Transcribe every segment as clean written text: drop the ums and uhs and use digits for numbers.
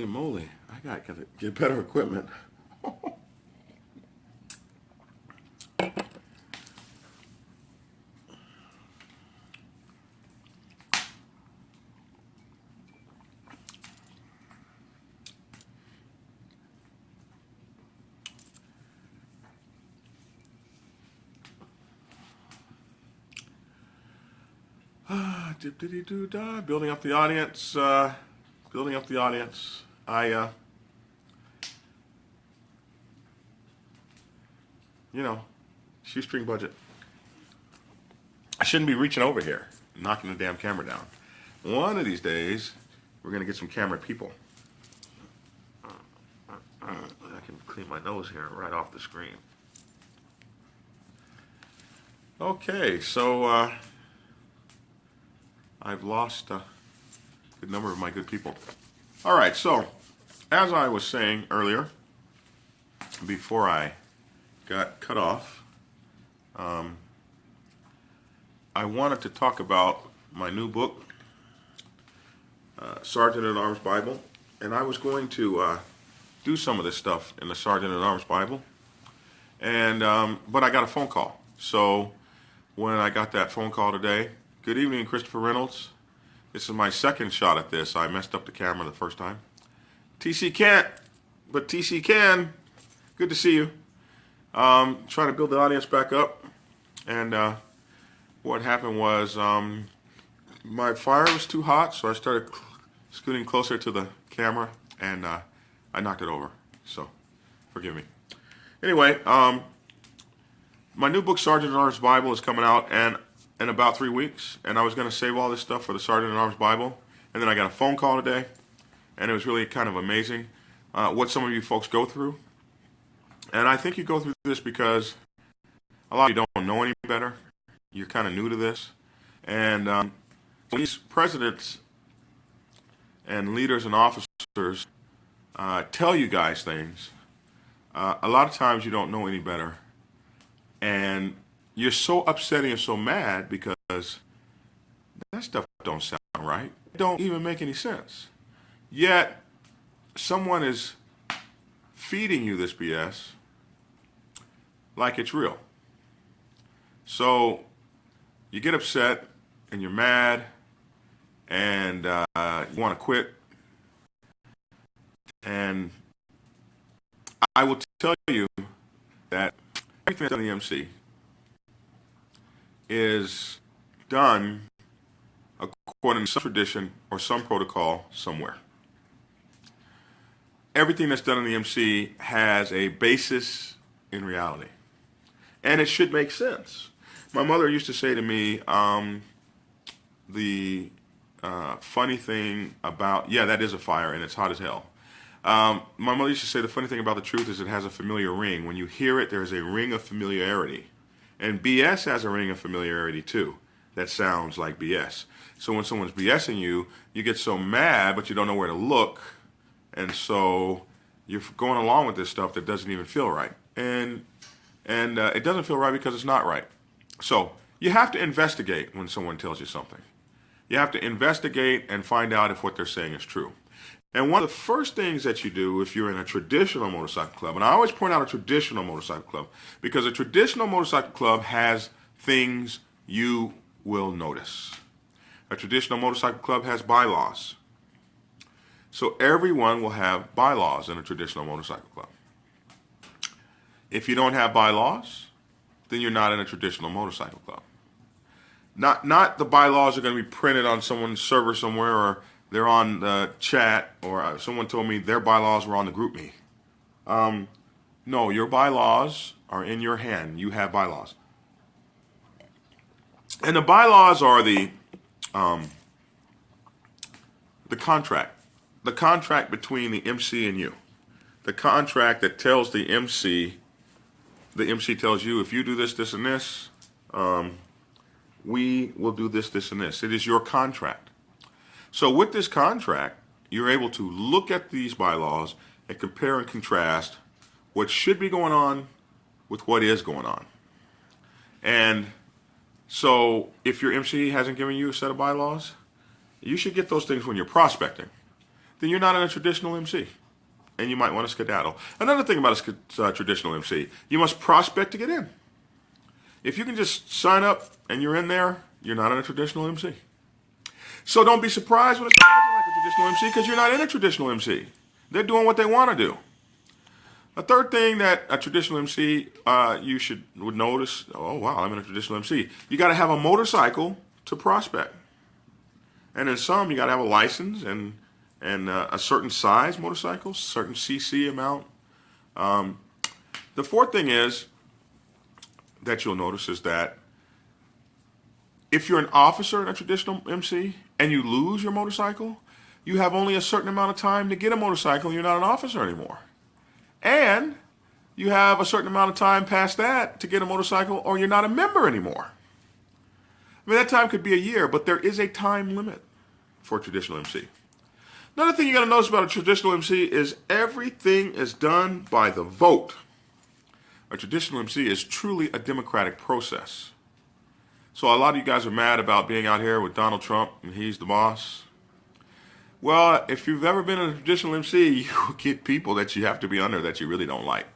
Holy moly, I gotta get better equipment. Building up the audience. Building up the audience. Shoestring budget. I shouldn't be reaching over here, knocking the damn camera down. One of these days, we're gonna get some camera people. I can clean my nose here right off the screen. Okay, so I've lost a good number of my good people. All right, so as I was saying earlier, before I got cut off, I wanted to talk about my new book, Sergeant at Arms Bible, and I was going to do some of this stuff in the Sergeant at Arms Bible, and but I got a phone call. So when I got that phone call today, good evening, Christopher Reynolds. This is my second shot at this. I messed up the camera the first time. TC can't, but TC can. Good to see you. Trying to build the audience back up, and what happened was my fire was too hot, so I started scooting closer to the camera, and I knocked it over. So forgive me. Anyway, my new book, Sergeant at Arms Bible, is coming out in about 3 weeks, and I was going to save all this stuff for the Sergeant at Arms Bible, and then I got a phone call today, and it was really kind of amazing what some of you folks go through. And I think you go through this because a lot of you don't know any better. You're kind of new to this. And when these presidents and leaders and officers tell you guys things, a lot of times you don't know any better. And you're so upset and you're so mad because that stuff don't sound right. It don't even make any sense. Yet, someone is feeding you this BS like it's real. So you get upset and you're mad and you want to quit. And I will tell you that everything that's done in the MC is done according to some tradition or some protocol somewhere. Everything that's done in the MC has a basis in reality. And it should make sense. My mother used to say to me, the funny thing about, yeah, that is a fire and it's hot as hell. My mother used to say the funny thing about the truth is it has a familiar ring. When you hear it, there's a ring of familiarity. And BS has a ring of familiarity too. That sounds like BS. So when someone's BSing you, you get so mad, but you don't know where to look. And so you're going along with this stuff that doesn't even feel right. And it doesn't feel right because it's not right. So you have to investigate when someone tells you something. You have to investigate and find out if what they're saying is true. And one of the first things that you do if you're in a traditional motorcycle club, and I always point out a traditional motorcycle club, because a traditional motorcycle club has things you will notice. A traditional motorcycle club has bylaws. So everyone will have bylaws in a traditional motorcycle club. If you don't have bylaws, then you're not in a traditional motorcycle club. Not the bylaws are going to be printed on someone's server somewhere, or they're on the chat, or someone told me their bylaws were on the group me. No, your bylaws are in your hand. You have bylaws. And the bylaws are the contract. The contract between the MC and you. The contract that tells the MC tells you, if you do this, this, and this, we will do this, this, and this. It is your contract. So with this contract, you're able to look at these bylaws and compare and contrast what should be going on with what is going on. And so if your MC hasn't given you a set of bylaws, you should get those things when you're prospecting. then you're not in a traditional MC. And you might want to skedaddle. Another thing about a traditional MC, you must prospect to get in. If you can just sign up and you're in there, you're not in a traditional MC. So don't be surprised when it's like a traditional MC because you're not in a traditional MC. They're doing what they want to do. A third thing that a traditional MC you would notice, oh wow, I'm in a traditional MC. You got to have a motorcycle to prospect. And in some, you got to have a license and a certain size motorcycle, certain CC amount. The fourth thing is that you'll notice is that if you're an officer in a traditional MC and you lose your motorcycle, you have only a certain amount of time to get a motorcycle and you're not an officer anymore. And you have a certain amount of time past that to get a motorcycle or you're not a member anymore. I mean, that time could be a year, but there is a time limit for a traditional MC. Another thing you got to notice about a traditional MC is everything is done by the vote. A traditional MC is truly a democratic process. So a lot of you guys are mad about being out here with Donald Trump and he's the boss. Well, if you've ever been in a traditional MC, you get people that you have to be under that you really don't like.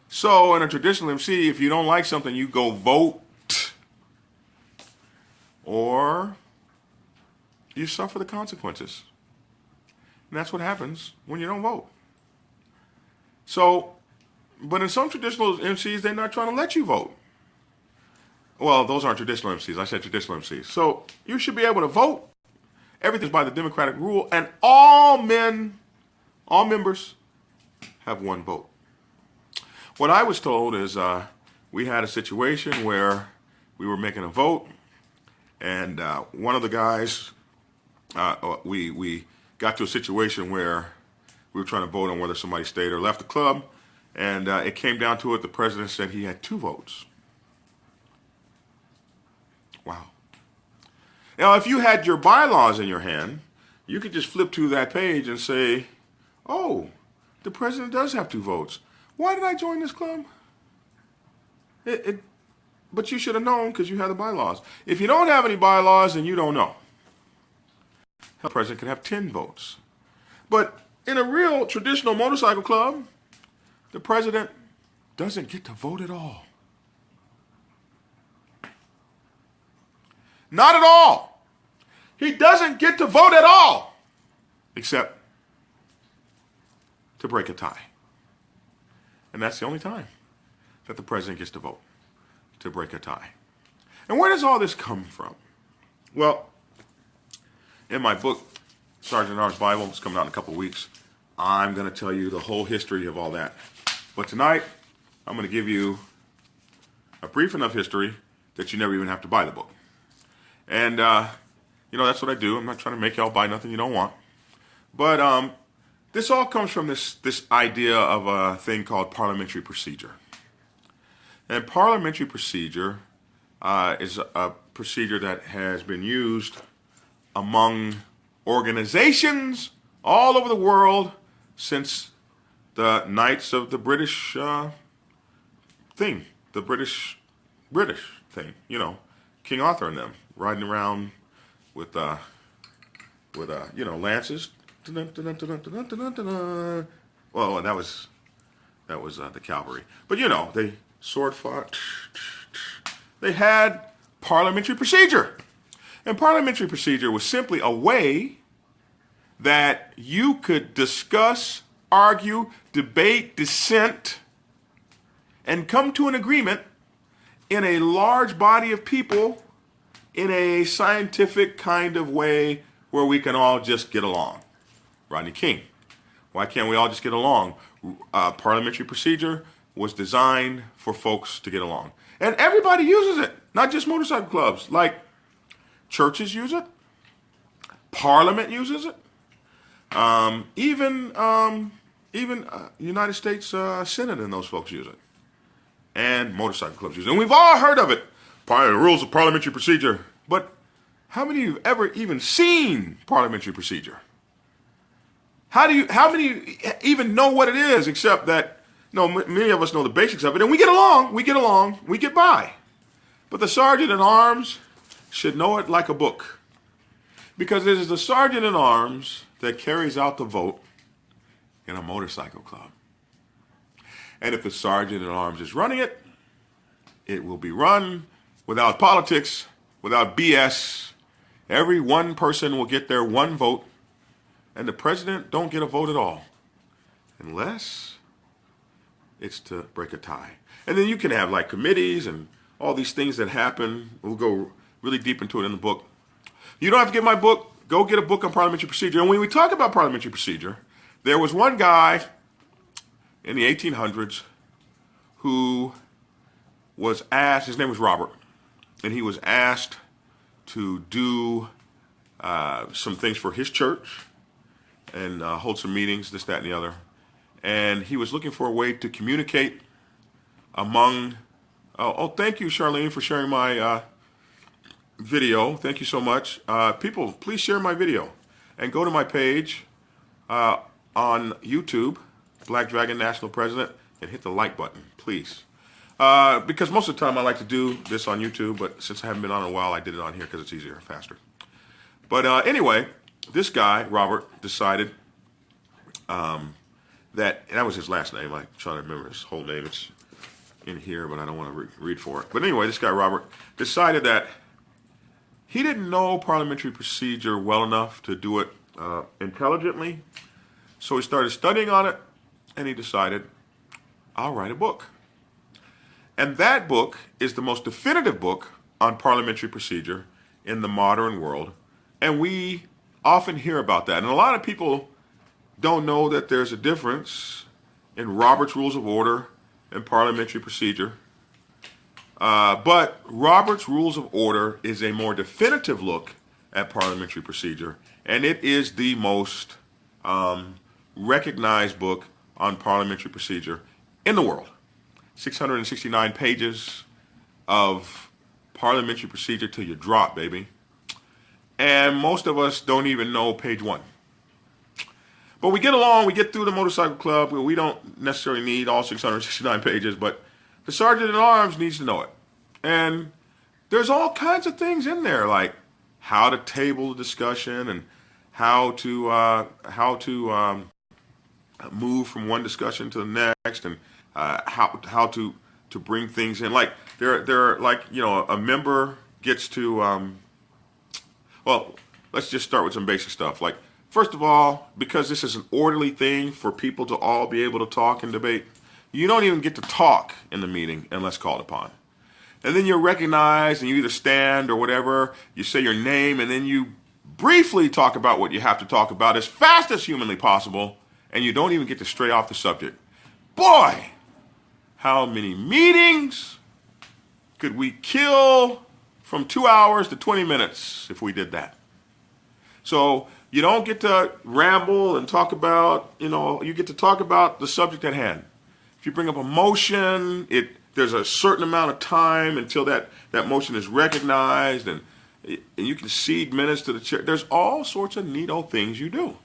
So in a traditional MC, if you don't like something, you go vote or you suffer the consequences. And that's what happens when you don't vote. So, but in some traditional MCs, they're not trying to let you vote. Well, those aren't traditional MCs. I said traditional MCs. So you should be able to vote. Everything's by the democratic rule, and all members have one vote. What I was told is we had a situation where we were making a vote, and one of the guys, we got to a situation where we were trying to vote on whether somebody stayed or left the club, and it came down to it. The president said he had 2 votes. Wow. Now, if you had your bylaws in your hand, you could just flip to that page and say, oh, the president does have 2 votes. Why did I join this club? But you should have known because you had the bylaws. If you don't have any bylaws, then you don't know. The president could have 10 votes. But in a real traditional motorcycle club, the president doesn't get to vote at all. Not at all. He doesn't get to vote at all, except to break a tie. And that's the only time that the president gets to vote, to break a tie. And where does all this come from? Well, in my book, Sergeant at Arms Bible, it's coming out in a couple of weeks, I'm going to tell you the whole history of all that. But tonight, I'm going to give you a brief enough history that you never even have to buy the book. And, that's what I do. I'm not trying to make y'all buy nothing you don't want. But this all comes from this idea of a thing called parliamentary procedure. And parliamentary procedure is a procedure that has been used among organizations all over the world since the Knights of the British thing, the British thing, King Arthur and them riding around with lances. Well, that was the cavalry. But they sword fought. They had parliamentary procedure. And parliamentary procedure was simply a way that you could discuss, argue, debate, dissent, and come to an agreement in a large body of people in a scientific kind of way where we can all just get along. Rodney King. Why can't we all just get along? Parliamentary procedure was designed for folks to get along. And everybody uses it, not just motorcycle clubs. Like churches use it. Parliament uses it. Even United States Senate and those folks use it. And motorcycle clubs use it. And we've all heard of it. Rules of parliamentary procedure. But how many of you have ever even seen parliamentary procedure? How many even know what it is, except that, many of us know the basics of it, and we get along, we get by. But the sergeant at arms should know it like a book. Because it is the sergeant at arms that carries out the vote in a motorcycle club. And if the sergeant at arms is running it, it will be run without politics, without BS. Every one person will get their one vote, and the president don't get a vote at all, unless it's to break a tie. And then you can have like committees and all these things that happen. We'll go really deep into it in the book. You don't have to get my book. Go get a book on parliamentary procedure. And when we talk about parliamentary procedure, there was one guy in the 1800s who was asked, his name was Robert, and he was asked to do some things for his church and hold some meetings, this, that, and the other. And he was looking for a way to communicate among, thank you, Charlene, for sharing my video. Thank you so much. People, please share my video and go to my page on YouTube, Black Dragon National President, and hit the like button, please. Because most of the time I like to do this on YouTube, but since I haven't been on in a while, I did it on here because it's easier, faster. But anyway, this guy, Robert, decided that was his last name. I'm trying to remember his whole name. It's in here, but I don't want to read for it. But anyway, this guy, Robert, decided that he didn't know parliamentary procedure well enough to do it intelligently. So he started studying on it, and he decided, I'll write a book. And that book is the most definitive book on parliamentary procedure in the modern world. And we often hear about that. And a lot of people don't know that there's a difference in Robert's Rules of Order and parliamentary procedure. But Robert's Rules of Order is a more definitive look at parliamentary procedure. And it is the most recognized book on parliamentary procedure in the world. 669 pages of parliamentary procedure till you drop, baby. And most of us don't even know page 1. But we get along, we get through the motorcycle club. We don't necessarily need all 669 pages, but the sergeant at arms needs to know it. And there's all kinds of things in there, like how to table the discussion and how to move from one discussion to the next, and how to bring things in. Like there like, you know, a member gets to well, let's just start with some basic stuff. Like, first of all, because this is an orderly thing for people to all be able to talk and debate, you don't even get to talk in the meeting unless called upon. And then you're recognized and you either stand or whatever, you say your name, and then you briefly talk about what you have to talk about as fast as humanly possible, and you don't even get to stray off the subject. Boy, how many meetings could we kill from 2 hours to 20 minutes if we did that? So you don't get to ramble and talk about, you get to talk about the subject at hand. If you bring up a motion, there's a certain amount of time until that motion is recognized, and you can cede minutes to the chair. There's all sorts of neato things you do.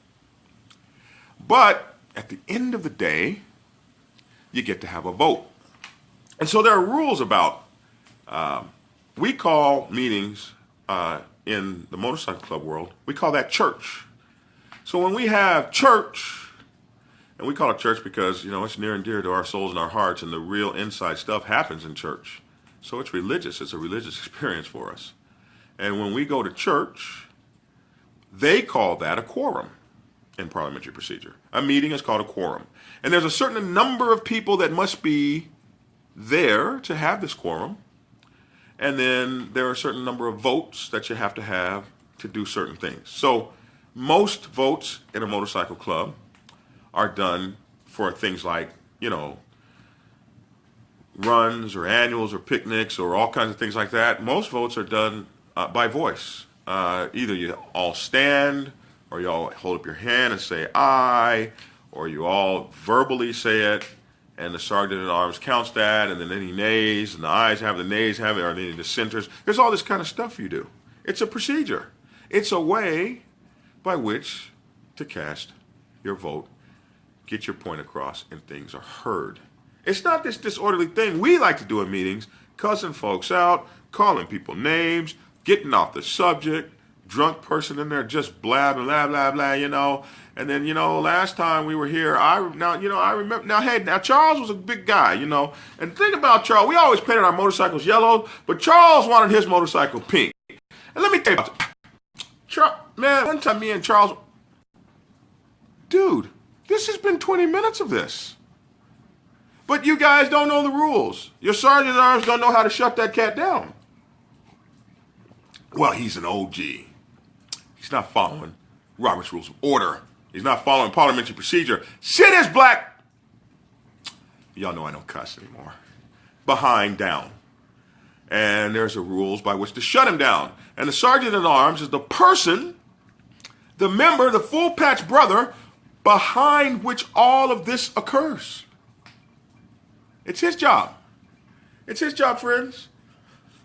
But at the end of the day, you get to have a vote. And so there are rules about, we call meetings in the motorcycle club world, we call that church. So when we have church, and we call it church because, it's near and dear to our souls and our hearts, and the real inside stuff happens in church. So it's religious. It's a religious experience for us. And when we go to church, they call that a quorum in parliamentary procedure. A meeting is called a quorum. And there's a certain number of people that must be there to have this quorum. And then there are a certain number of votes that you have to do certain things. So most votes in a motorcycle club are done for things like, runs or annuals or picnics or all kinds of things like that. Most votes are done by voice. Either you all stand, or you all hold up your hand and say aye, or you all verbally say it, and the sergeant at arms counts that, and then any nays, and the ayes have it, the nays have it, or any dissenters. There's all this kind of stuff you do. It's a procedure. It's a way by which to cast your vote, get your point across, and things are heard. It's not this disorderly thing we like to do in meetings, cussing folks out, calling people names, getting off the subject, drunk person in there just blah, blah, blah, blah, you know. And then, you know, last time we were here, I remember, now, hey, now Charles was a big guy, you know. And the thing about Charles, we always painted our motorcycles yellow, but Charles wanted his motorcycle pink. And let me tell you about Charles, man, one time me and Charles, dude, this has been 20 minutes of this. But you guys don't know the rules. Your sergeant at arms don't know how to shut that cat down. Well, he's an OG. He's not following Robert's Rules of Order. He's not following parliamentary procedure. Sit his black, y'all know I don't cuss anymore, behind down. And there's the rules by which to shut him down. And the sergeant at arms is the person, the member, the full patch brother, behind which all of this occurs. It's his job. It's his job, friends.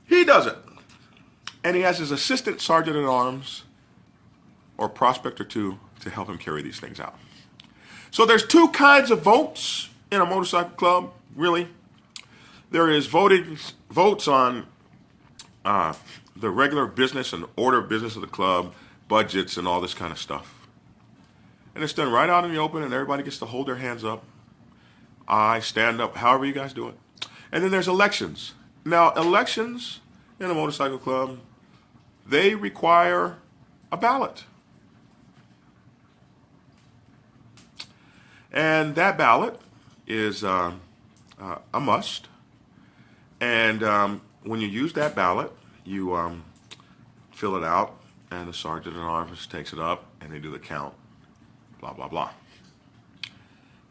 He does it. And he has his assistant sergeant at arms or prospect or two to help him carry these things out. So there's two kinds of votes in a motorcycle club, really. There is votes on the regular business and order of business of the club, budgets and all this kind of stuff. And it's done right out in the open and everybody gets to hold their hands up. I stand up, however you guys do it. And then there's elections. Now, elections in a motorcycle club, they require a ballot. And that ballot is a must. And when you use that ballot, you fill it out, and the sergeant at arms takes it up, and they do the count, blah, blah, blah.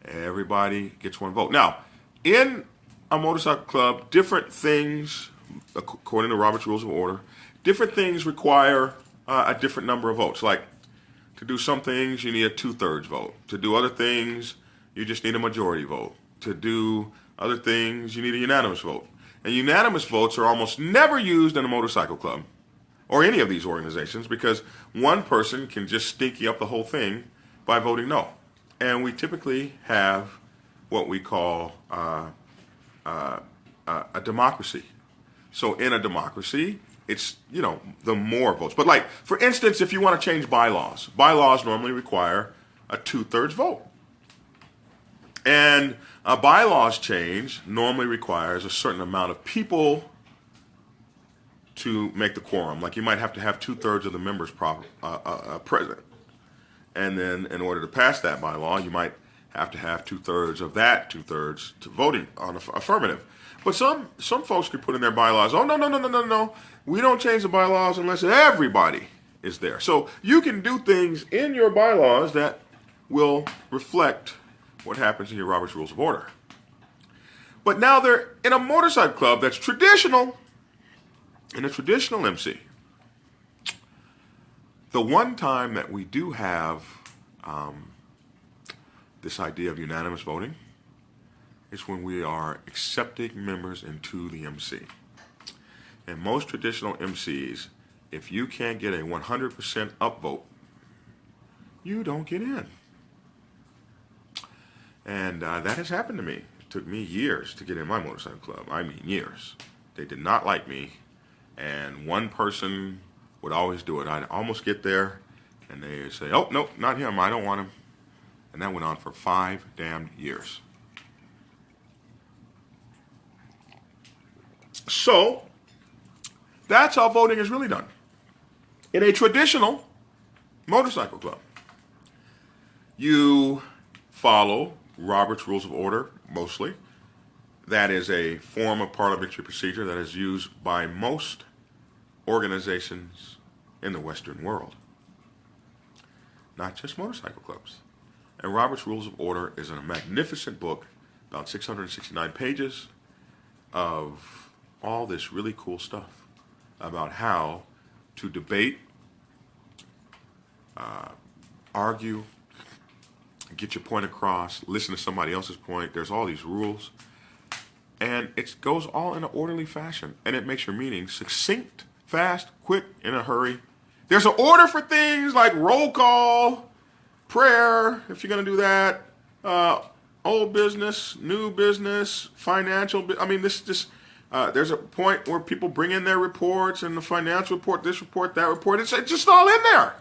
Everybody gets one vote. Now, in a motorcycle club, different things, according to Robert's Rules of Order, different things require a different number of votes. Like, to do some things, you need a 2/3 vote. To do other things, you just need a majority vote. To do other things, you need a unanimous vote. And unanimous votes are almost never used in a motorcycle club or any of these organizations because one person can just stinky up the whole thing by voting no. And we typically have what we call a democracy. So in a democracy, it's, you know, the more votes. But like, for instance, if you want to change bylaws, bylaws normally require a 2/3 vote. And a bylaws change normally requires a certain amount of people to make the quorum. Like you might have to have 2/3 of the members present. And then in order to pass that bylaw, you might have to have 2/3 of that 2/3 to voting on affirmative. But some folks could put in their bylaws, oh, no. We don't change the bylaws unless everybody is there. So you can do things in your bylaws that will reflect what happens in your Robert's Rules of Order. But now they're in a motorcycle club that's traditional, in a traditional MC. The one time that we do have this idea of unanimous voting is when we are accepting members into the MC. And most traditional MCs, if you can't get a 100% upvote, you don't get in. And that has happened to me. It took me years to get in my motorcycle club. I mean years. They did not like me. And one person would always do it. I'd almost get there, and they'd say, oh, nope, not him. I don't want him. And that went on for 5 damned years. So, that's how voting is really done. In a traditional motorcycle club, you follow Robert's Rules of Order, mostly. That is a form of parliamentary procedure that is used by most organizations in the Western world. Not just motorcycle clubs. And Robert's Rules of Order is a magnificent book, about 669 pages, of all this really cool stuff about how to debate, argue, get your point across, listen to somebody else's point. There's all these rules. And it goes all in an orderly fashion. And it makes your meeting succinct, fast, quick, in a hurry. There's an order for things like roll call, prayer, if you're going to do that, old business, new business, financial. I mean, this just There's a point where people bring in their reports and the financial report, this report, that report. It's just all in there.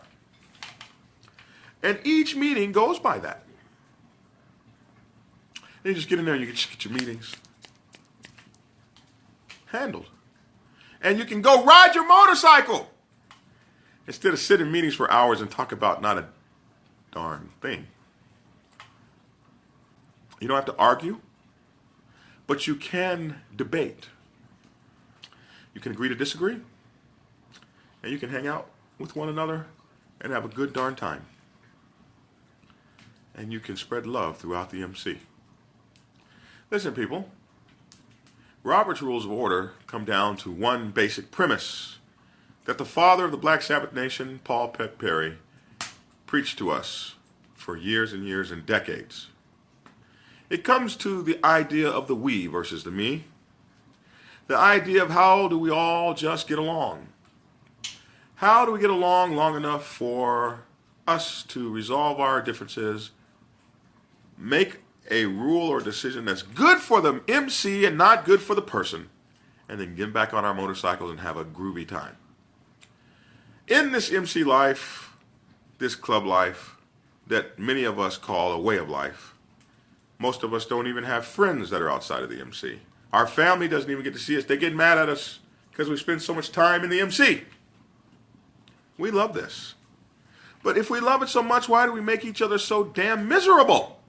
And each meeting goes by that. And you just get in there and you just get your meetings handled. And you can go ride your motorcycle instead of sit in meetings for hours and talk about not a darn thing. You don't have to argue, but you can debate. You can agree to disagree, and you can hang out with one another and have a good darn time. And you can spread love throughout the MC. Listen, people, Robert's Rules of Order come down to one basic premise that the father of the Black Sabbath Nation, Paul Peck Perry, preached to us for years and years and decades. It comes to the idea of the we versus the me. The idea of how do we all just get along? How do we get along long enough for us to resolve our differences, make a rule or decision that's good for the MC and not good for the person, and then get back on our motorcycles and have a groovy time? In this MC life, this club life that many of us call a way of life, most of us don't even have friends that are outside of the MC. Our family doesn't even get to see us. They get mad at us because we spend so much time in the MC. We love this. But if we love it so much, why do we make each other so damn miserable?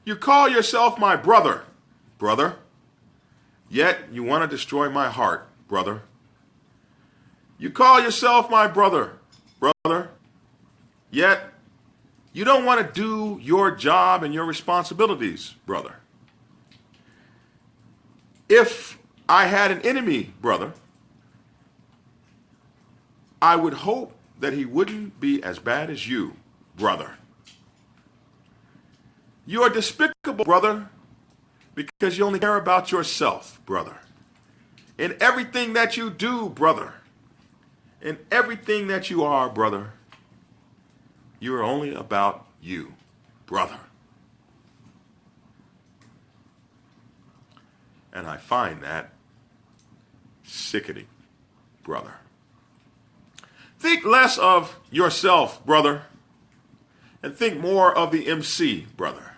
You call yourself my brother, brother. Yet you want to destroy my heart, brother. You call yourself my brother, brother. Yet you don't want to do your job and your responsibilities, brother. If I had an enemy, brother, I would hope that he wouldn't be as bad as you, brother. You are despicable, brother, because you only care about yourself, brother. In everything that you do, brother, in everything that you are, brother, you are only about you, brother. And I find that sickening, brother. Think less of yourself, brother, and think more of the MC, brother.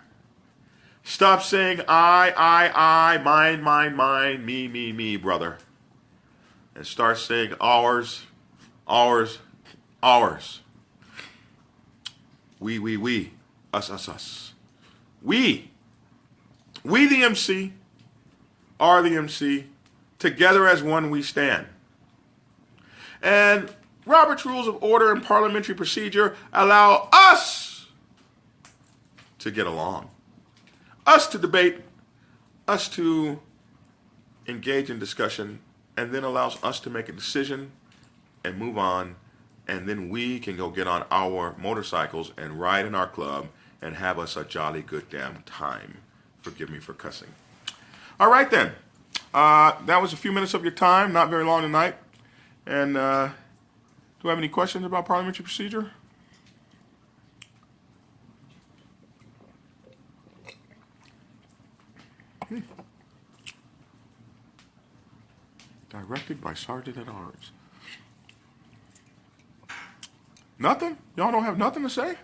Stop saying I, mine, me, brother. And start saying ours, ours, ours. We, us. We the MC, are the MC, together as one we stand. And Robert's Rules of Order and Parliamentary Procedure allow us to get along, us to debate, us to engage in discussion, and then allows us to make a decision and move on, and then we can go get on our motorcycles and ride in our club and have us a jolly good damn time. Forgive me for cussing. All right then. That was a few minutes of your time, not very long tonight. And do you have any questions about parliamentary procedure? Directed by Sergeant at Arms. Nothing? Y'all don't have nothing to say?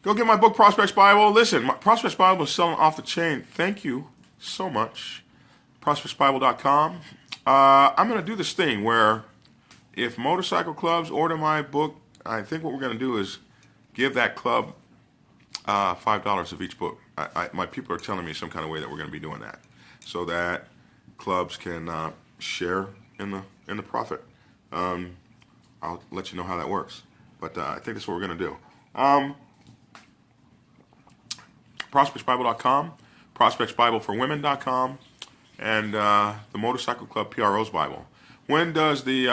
Go get my book, Prospects Bible. Listen, my Prospects Bible is selling off the chain. Thank you so much. ProspectsBible.com. I'm going to do this thing where if motorcycle clubs order my book, I think what we're going to do is give that club $5 of each book. My people are telling me some kind of way that we're going to be doing that, so that clubs can share in the profit. I'll let you know how that works. But I think that's what we're going to do. ProspectsBible.com, ProspectsBibleForWomen.com, and the Motorcycle Club PRO's Bible. When does the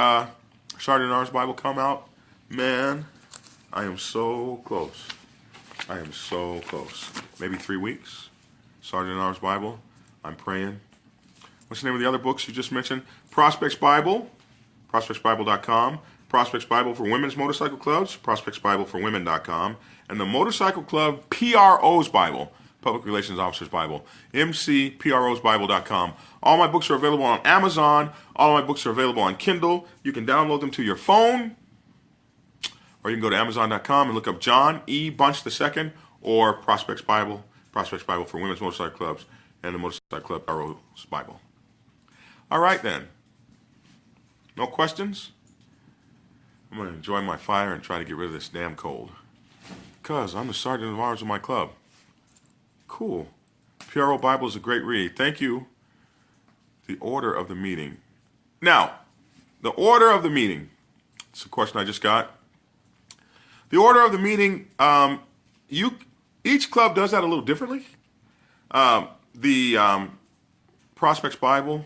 Sergeant at Arms Bible come out? Man, I am so close. I am so close. Maybe 3 weeks. Sergeant at Arms Bible. I'm praying. What's the name of the other books you just mentioned? Prospects Bible, ProspectsBible.com. Prospects Bible for Women's Motorcycle Clubs, ProspectsBibleForWomen.com, and the Motorcycle Club PRO's Bible, Public Relations Officer's Bible, mcprosbible.com. All my books are available on Amazon. All my books are available on Kindle. You can download them to your phone, or you can go to Amazon.com and look up John E. Bunch II or Prospects Bible for Women's Motorcycle Clubs, and the Motorcycle Club Arrows Bible. All right, then. No questions? I'm going to enjoy my fire and try to get rid of this damn cold. Because I'm the sergeant of arms of my club. Cool. PRO Bible is a great read. Thank you. The order of the meeting. Now, the order of the meeting. It's a question I just got. The order of the meeting, each club does that a little differently. The Prospects Bible,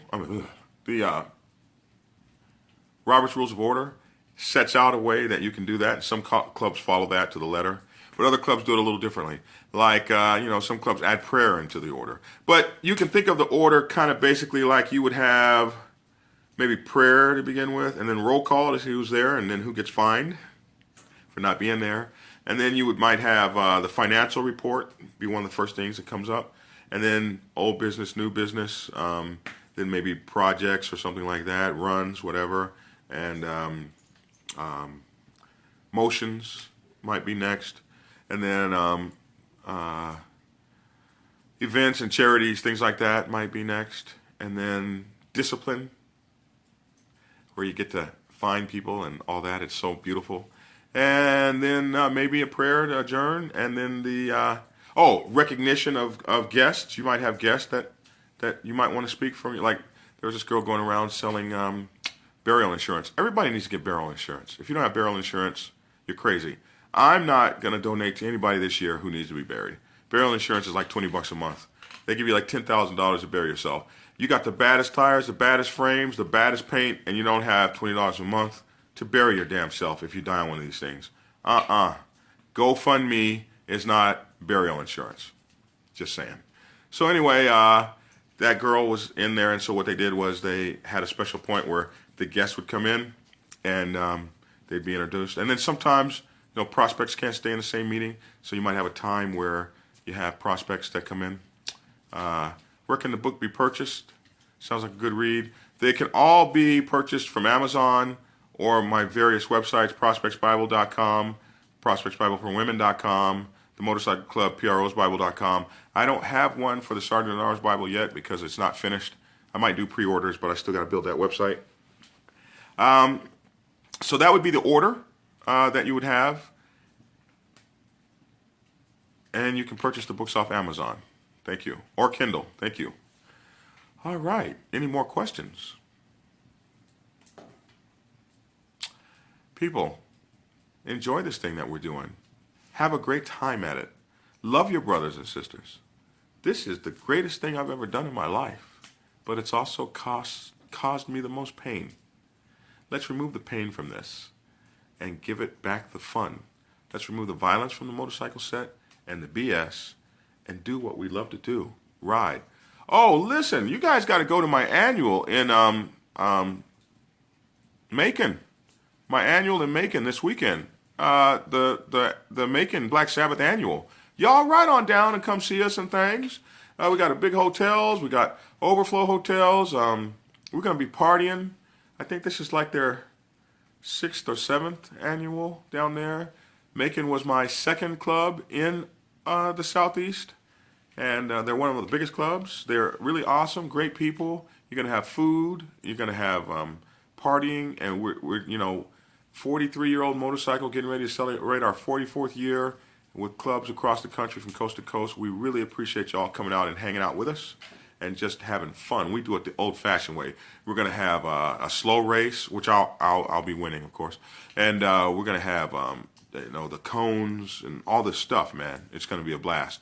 the Robert's Rules of Order sets out a way that you can do that. Some clubs follow that to the letter, but other clubs do it a little differently. Like, some clubs add prayer into the order. But you can think of the order kind of basically like you would have maybe prayer to begin with, and then roll call to see who's there, and then who gets fined for not being there. And then you might have the financial report be one of the first things that comes up. And then old business, new business, then maybe projects or something like that, runs, whatever. And motions might be next. And then events and charities, things like that might be next. And then discipline, where you get to find people and all that. It's so beautiful. And then maybe a prayer to adjourn. And then the recognition of guests. You might have guests that you might want to speak from. Like, there was this girl going around selling burial insurance. Everybody needs to get burial insurance. If you don't have burial insurance, you're crazy. I'm not going to donate to anybody this year who needs to be buried. Burial insurance is like $20 a month. They give you like $10,000 to bury yourself. You got the baddest tires, the baddest frames, the baddest paint, and you don't have $20 a month to bury your damn self if you die on one of these things. GoFundMe is not burial insurance. Just saying. So anyway, that girl was in there, and so what they did was they had a special point where the guests would come in, and they'd be introduced. And then sometimes, prospects can't stay in the same meeting, so you might have a time where you have prospects that come in. Where can the book be purchased? Sounds like a good read. They can all be purchased from Amazon or my various websites, prospectsbible.com, prospectsbibleforwomen.com, the Motorcycle Club, prosbible.com. I don't have one for the Sergeant at Arms Bible yet because it's not finished. I might do pre-orders, but I still got to build that website. So that would be the order that you would have. And you can purchase the books off Amazon. Thank you. Or Kindle. Thank you. All right. Any more questions? People, enjoy this thing that we're doing. Have a great time at it. Love your brothers and sisters. This is the greatest thing I've ever done in my life, but it's also caused me the most pain. Let's remove the pain from this and give it back the fun. Let's remove the violence from the motorcycle set and the BS and do what we love to do, ride. Oh, listen, you guys got to go to my annual in Macon. My annual in Macon this weekend. The Macon Black Sabbath annual. Y'all ride on down and come see us and things. We got a big hotels. We got overflow hotels. We're going to be partying. I think this is like their 6th or 7th annual down there. Macon was my second club in the Southeast. And they're one of the biggest clubs. They're really awesome, great people. You're going to have food. You're going to have partying. And we're 43-year-old motorcycle getting ready to celebrate our 44th year with clubs across the country from coast to coast. We really appreciate y'all coming out and hanging out with us and just having fun. We do it the old-fashioned way. We're going to have a slow race, which I'll be winning, of course. And we're going to have the cones and all this stuff, man. It's going to be a blast.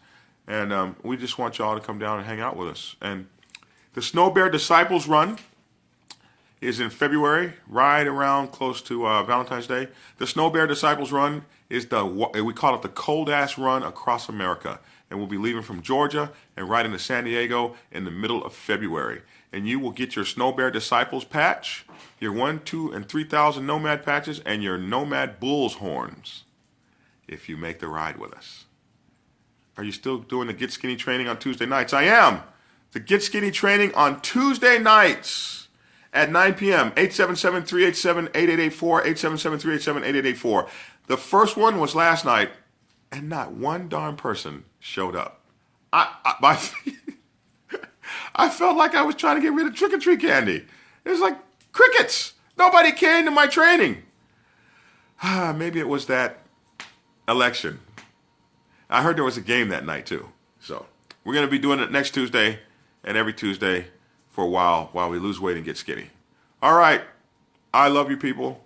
And we just want y'all to come down and hang out with us. And the Snow Bear Disciples Run is in February, right around close to Valentine's Day. The Snow Bear Disciples Run is we call it the cold-ass run across America. And we'll be leaving from Georgia and riding to San Diego in the middle of February. And you will get your Snow Bear Disciples patch, your 1, 2, and 3,000 Nomad patches, and your Nomad Bulls horns if you make the ride with us. Are you still doing the Get Skinny training on Tuesday nights? I am. The Get Skinny training on Tuesday nights at 9 p.m. 877-387-8884, 877-387-8884. The first one was last night, and not one darn person showed up. I felt like I was trying to get rid of trick-or-treat candy. It was like crickets. Nobody came to my training. Maybe it was that election. I heard there was a game that night too. So we're going to be doing it next Tuesday and every Tuesday for a while we lose weight and get skinny. All right. I love you people.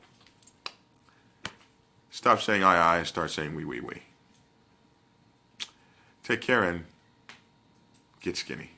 Stop saying I and start saying we. Take care and get skinny.